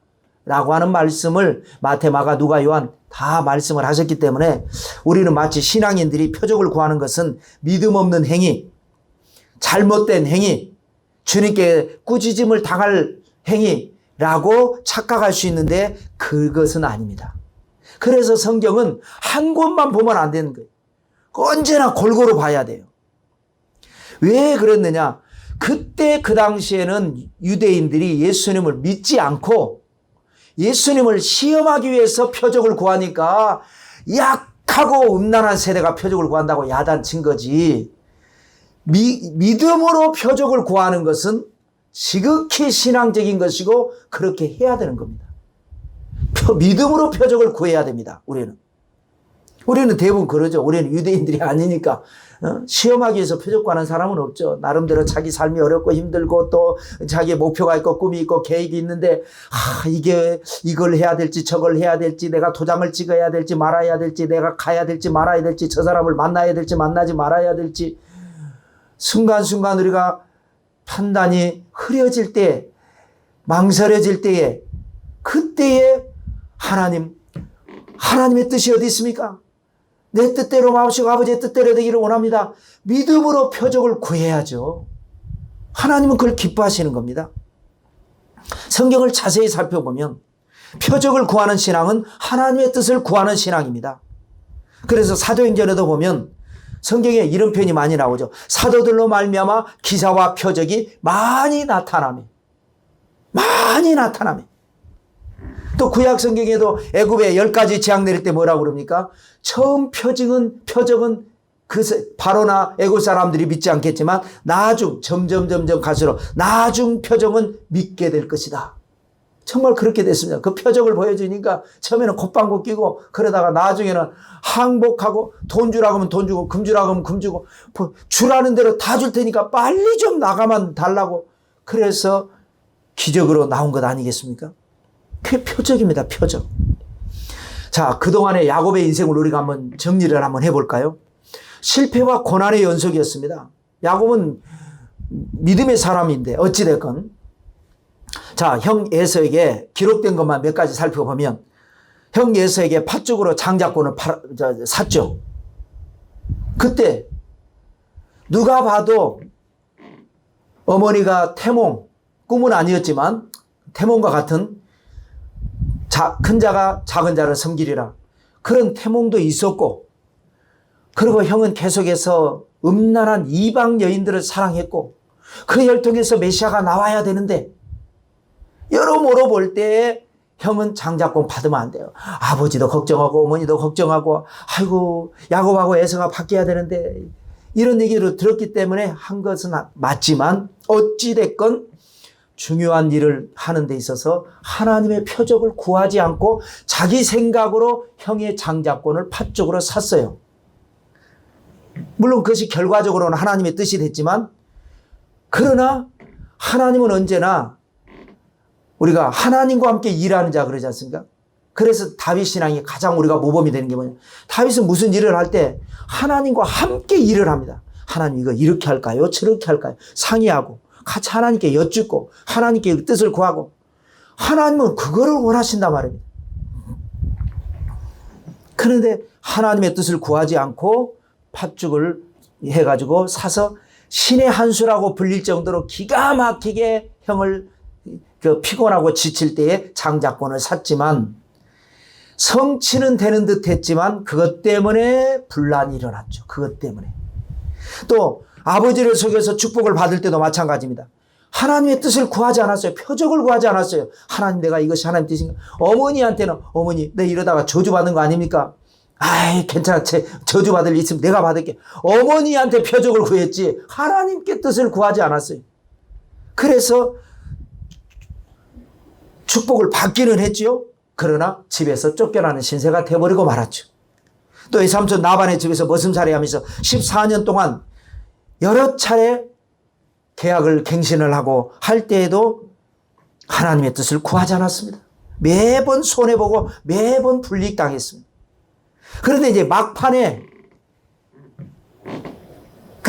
라고 하는 말씀을 마태, 마가, 누가, 요한 다 말씀을 하셨기 때문에 우리는 마치 신앙인들이 표적을 구하는 것은 믿음 없는 행위, 잘못된 행위, 주님께 꾸짖음을 당할 행위라고 착각할 수 있는데 그것은 아닙니다. 그래서 성경은 한 곳만 보면 안 되는 거예요. 언제나 골고루 봐야 돼요. 왜 그랬느냐? 그때 그 당시에는 유대인들이 예수님을 믿지 않고 예수님을 시험하기 위해서 표적을 구하니까 약하고 음란한 세대가 표적을 구한다고 야단친 거지. 믿음으로 표적을 구하는 것은 지극히 신앙적인 것이고 그렇게 해야 되는 겁니다. 믿음으로 표적을 구해야 됩니다. 우리는 대부분 그러죠. 우리는 유대인들이 아니니까 시험하기 위해서 표적 구하는 사람은 없죠. 나름대로 자기 삶이 어렵고 힘들고 또 자기의 목표가 있고 꿈이 있고 계획이 있는데 이걸 해야 될지 저걸 해야 될지 내가 도장을 찍어야 될지 말아야 될지 내가 가야 될지 말아야 될지 저 사람을 만나야 될지 만나지 말아야 될지 순간순간 우리가 판단이 흐려질 때 망설여질 때에 그때에 하나님의 뜻이 어디 있습니까? 내 뜻대로 마옵시고 아버지의 뜻대로 되기를 원합니다. 믿음으로 표적을 구해야죠. 하나님은 그걸 기뻐하시는 겁니다. 성경을 자세히 살펴보면 표적을 구하는 신앙은 하나님의 뜻을 구하는 신앙입니다. 그래서 사도행전에도 보면 성경에 이런 표현이 많이 나오죠. 사도들로 말미암아 기사와 표적이 많이 나타나며 또 구약 성경에도 애굽에 10가지 재앙 내릴 때 뭐라고 그럽니까? 처음 표적은 그 바로나 애굽 사람들이 믿지 않겠지만 점점 갈수록 나중 표적은 믿게 될 것이다. 정말 그렇게 됐습니다. 그 표적을 보여주니까 처음에는 콧방구 끼고 그러다가 나중에는 항복하고 돈 주라고 하면 돈 주고 금 주라고 하면 금 주고 주라는 대로 다 줄 테니까 빨리 좀 나가만 달라고 그래서 기적으로 나온 것 아니겠습니까? 그게 표적입니다. 표적. 자, 그동안의 야곱의 인생을 우리가 한번 정리를 한번 해볼까요? 실패와 고난의 연속이었습니다. 야곱은 믿음의 사람인데 어찌됐건 자, 형 에서에게 기록된 것만 몇 가지 살펴보면 형 에서에게 팥죽으로 장자권을 샀죠. 그때 누가 봐도 어머니가 태몽, 꿈은 아니었지만 태몽과 같은 큰 자가 작은 자를 섬기리라. 그런 태몽도 있었고 그리고 형은 계속해서 음란한 이방 여인들을 사랑했고 그 혈통에서 메시아가 나와야 되는데 여러모로 볼 때 형은 장자권 받으면 안 돼요. 아버지도 걱정하고 어머니도 걱정하고 아이고 야곱하고 에서가 바뀌어야 되는데 이런 얘기를 들었기 때문에 한 것은 맞지만 어찌됐건 중요한 일을 하는 데 있어서 하나님의 표적을 구하지 않고 자기 생각으로 형의 장자권을 팥죽으로 샀어요. 물론 그것이 결과적으로는 하나님의 뜻이 됐지만 그러나 하나님은 언제나 우리가 하나님과 함께 일하는 자 그러지 않습니까? 그래서 다윗 신앙이 가장 우리가 모범이 되는 게 뭐냐? 다윗은 무슨 일을 할 때 하나님과 함께 일을 합니다. 하나님 이거 이렇게 할까요? 저렇게 할까요? 상의하고 같이 하나님께 여쭙고 하나님께 뜻을 구하고 하나님은 그거를 원하신단 말입니다. 그런데 하나님의 뜻을 구하지 않고 팥죽을 해가지고 사서 신의 한 수라고 불릴 정도로 기가 막히게 형을 피곤하고 지칠 때에 장자권을 샀지만 성취는 되는 듯 했지만 그것 때문에 분란이 일어났죠. 그것 때문에. 또 아버지를 속여서 축복을 받을 때도 마찬가지입니다. 하나님의 뜻을 구하지 않았어요. 표적을 구하지 않았어요. 하나님, 내가 이것이 하나님 뜻인가? 어머니한테는 어머니, 내 이러다가 저주받은 거 아닙니까? 아이, 괜찮아. 저주받을 일 있으면 내가 받을게. 어머니한테 표적을 구했지 하나님께 뜻을 구하지 않았어요. 그래서 축복을 받기는 했지요. 그러나 집에서 쫓겨나는 신세가 돼버리고 말았죠. 또 이 삼촌 나반의 집에서 머슴살이 하면서 14년 동안 여러 차례 계약을 갱신을 하고 할 때에도 하나님의 뜻을 구하지 않았습니다. 매번 손해보고 매번 불이익당했습니다. 그런데 이제 막판에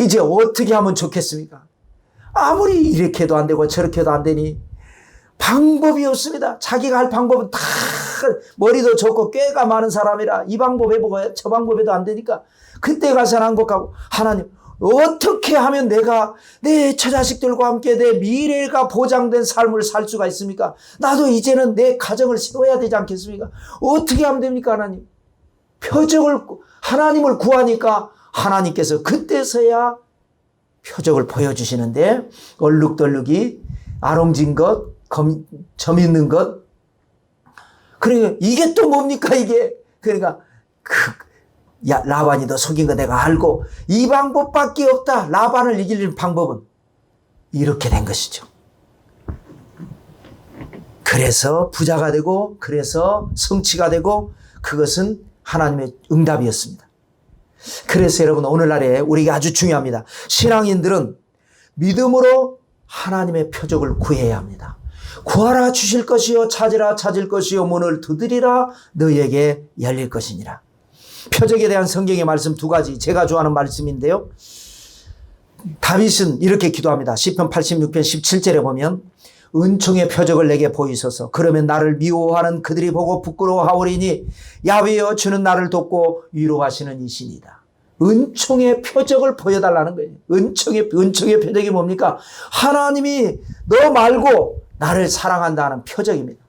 이제 어떻게 하면 좋겠습니까? 아무리 이렇게도 안 되고 저렇게도 안 되니 방법이 없습니다. 자기가 할 방법은 다 머리도 좋고 꾀가 많은 사람이라 이 방법 해보고 저 방법 해도 안 되니까 그때 가서는 한국하고 하나님, 어떻게 하면 내가 내 처자식들과 함께 내 미래가 보장된 삶을 살 수가 있습니까? 나도 이제는 내 가정을 세워야 되지 않겠습니까? 어떻게 하면 됩니까? 하나님, 표적을 하나님을 구하니까 하나님께서 그때서야 표적을 보여주시는데 얼룩덜룩이 아롱진 것, 점 있는 것. 그러니까 이게 또 뭡니까 이게? 그러니까 라반이 너 속인 거 내가 알고 이 방법밖에 없다. 라반을 이기는 방법은 이렇게 된 것이죠. 그래서 부자가 되고 그래서 성취가 되고 그것은 하나님의 응답이었습니다. 그래서 여러분 오늘날에 우리가 아주 중요합니다. 신앙인들은 믿음으로 하나님의 표적을 구해야 합니다. 구하라 주실 것이요 찾으라 찾을 것이요 문을 두드리라 너희에게 열릴 것이니라. 표적에 대한 성경의 말씀 두 가지 제가 좋아하는 말씀인데요. 다윗은 이렇게 기도합니다. 시편 86편 17절에 보면 은총의 표적을 내게 보이소서. 그러면 나를 미워하는 그들이 보고 부끄러워하오리니 야훼여 주는 나를 돕고 위로하시는 이신이다. 은총의 표적을 보여달라는 거예요. 은총의 표적이 뭡니까? 하나님이 너 말고 나를 사랑한다는 표적입니다.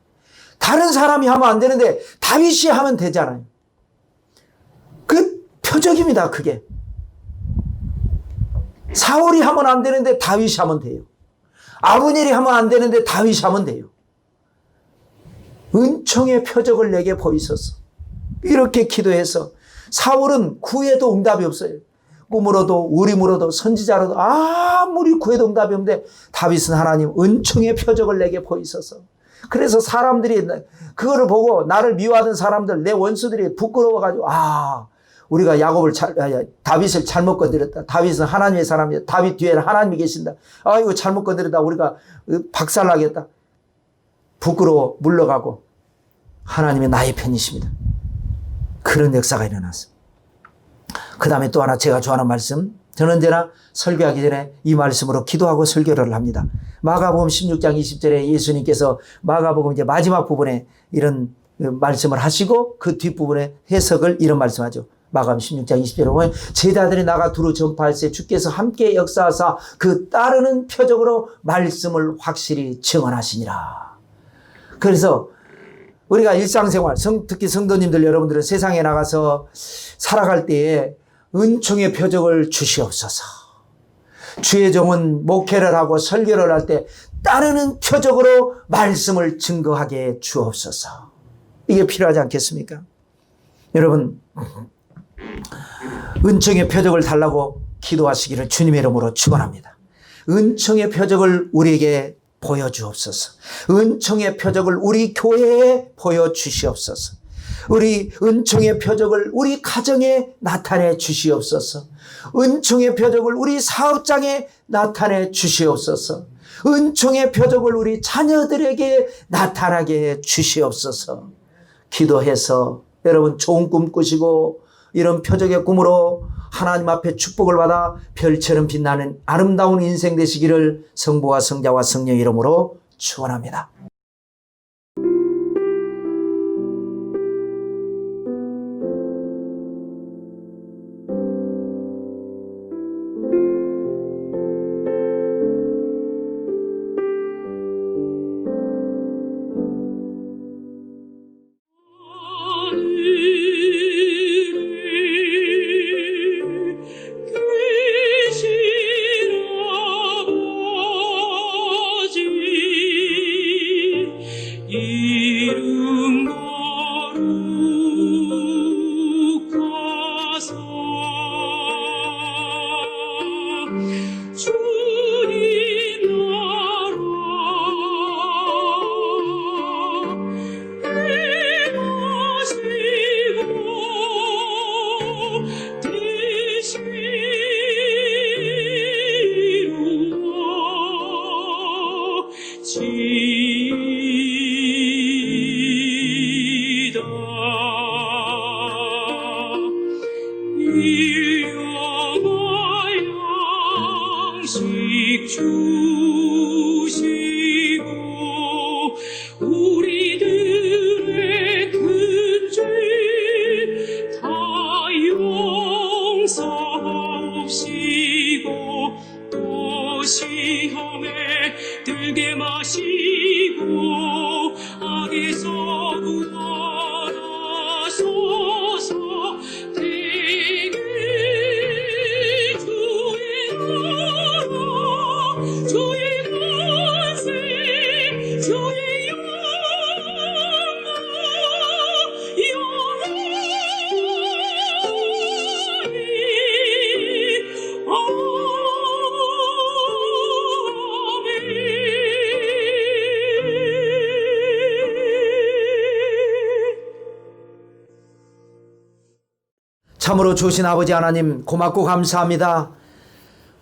다른 사람이 하면 안 되는데 다윗이 하면 되잖아요. 그 표적입니다. 그게. 사울이 하면 안 되는데 다윗이 하면 돼요. 아브넬이 하면 안 되는데 다윗이 하면 돼요. 은총의 표적을 내게 보이소서. 이렇게 기도해서 사울은 구해도 응답이 없어요. 꿈으로도 우림으로도 선지자로도 아무리 구해도 응답이 없는데 다윗은 하나님 은총의 표적을 내게 보이소서. 그래서 사람들이 그거를 보고 나를 미워하던 사람들, 내 원수들이 부끄러워가지고 우리가 다윗을 잘못 건드렸다. 다윗은 하나님의 사람이다. 다윗 뒤에는 하나님이 계신다. 이거 잘못 건드렸다. 우리가 박살나겠다. 부끄러워 물러가고 하나님이 나의 편이십니다. 그런 역사가 일어났습니다. 그 다음에 또 하나 제가 좋아하는 말씀, 저는 언제나 설교하기 전에 이 말씀으로 기도하고 설교를 합니다. 마가복음 16장 20절에 예수님께서 마가복음 이제 마지막 부분에 이런 말씀을 하시고 그 뒷부분에 해석을 이런 말씀하죠. 마가복음 16장 20절에 보면 제자들이 나가 두루 전파할세 주께서 함께 역사하사 그 따르는 표적으로 말씀을 확실히 증언하시니라. 그래서 우리가 일상생활, 특히 성도님들 여러분들은 세상에 나가서 살아갈 때에 은총의 표적을 주시옵소서. 주의 종은 목회를 하고 설교를 할 때 따르는 표적으로 말씀을 증거하게 주옵소서. 이게 필요하지 않겠습니까? 여러분, 은총의 표적을 달라고 기도하시기를 주님의 이름으로 축원합니다. 은총의 표적을 우리에게 보여주옵소서. 은총의 표적을 우리 교회에 보여주시옵소서. 우리 은총의 표적을 우리 가정에 나타내 주시옵소서. 은총의 표적을 우리 사업장에 나타내 주시옵소서. 은총의 표적을 우리 자녀들에게 나타나게 해 주시옵소서. 기도해서 여러분 좋은 꿈 꾸시고 이런 표적의 꿈으로 하나님 앞에 축복을 받아 별처럼 빛나는 아름다운 인생 되시기를 성부와 성자와 성령 이름으로 축원합니다. 이름 거룩하사 주님 나라 행하시고 되시리로다. 일용할 양식 주시고 우리들의 큰 죄 다 용서하옵시고 또 시험에 들게 마시고 악에서 구원하소서. 대개 주의 나라 주의 권세 주의 영광 영원히 참으로 주신 아버지 하나님 고맙고 감사합니다.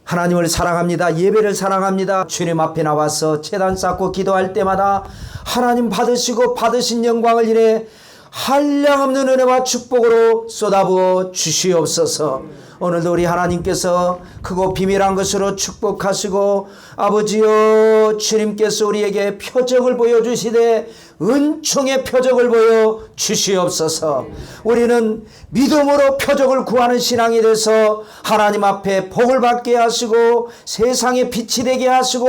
하나님을 사랑합니다. 예배를 사랑합니다. 주님 앞에 나와서 제단 쌓고 기도할 때마다 하나님 받으시고 받으신 영광을 인해 한량없는 은혜와 축복으로 쏟아부어 주시옵소서. 오늘도 우리 하나님께서 크고 비밀한 것으로 축복하시고 아버지여 주님께서 우리에게 표적을 보여주시되 은총의 표적을 보여 주시옵소서. 우리는 믿음으로 표적을 구하는 신앙이 돼서 하나님 앞에 복을 받게 하시고 세상에 빛이 되게 하시고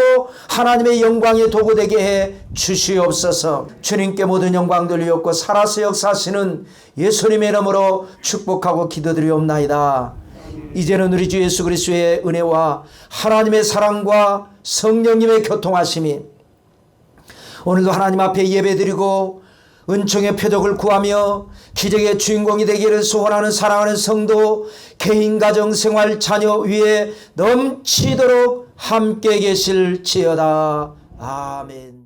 하나님의 영광의 도구 되게 해 주시옵소서. 주님께 모든 영광 돌리옵고 살아서 역사하시는 예수님의 이름으로 축복하고 기도드리옵나이다. 이제는 우리 주 예수 그리스도의 은혜와 하나님의 사랑과 성령님의 교통하심이 오늘도 하나님 앞에 예배드리고 은총의 표적을 구하며 기적의 주인공이 되기를 소원하는 사랑하는 성도 개인 가정 생활 자녀 위에 넘치도록 함께 계실지어다. 아멘.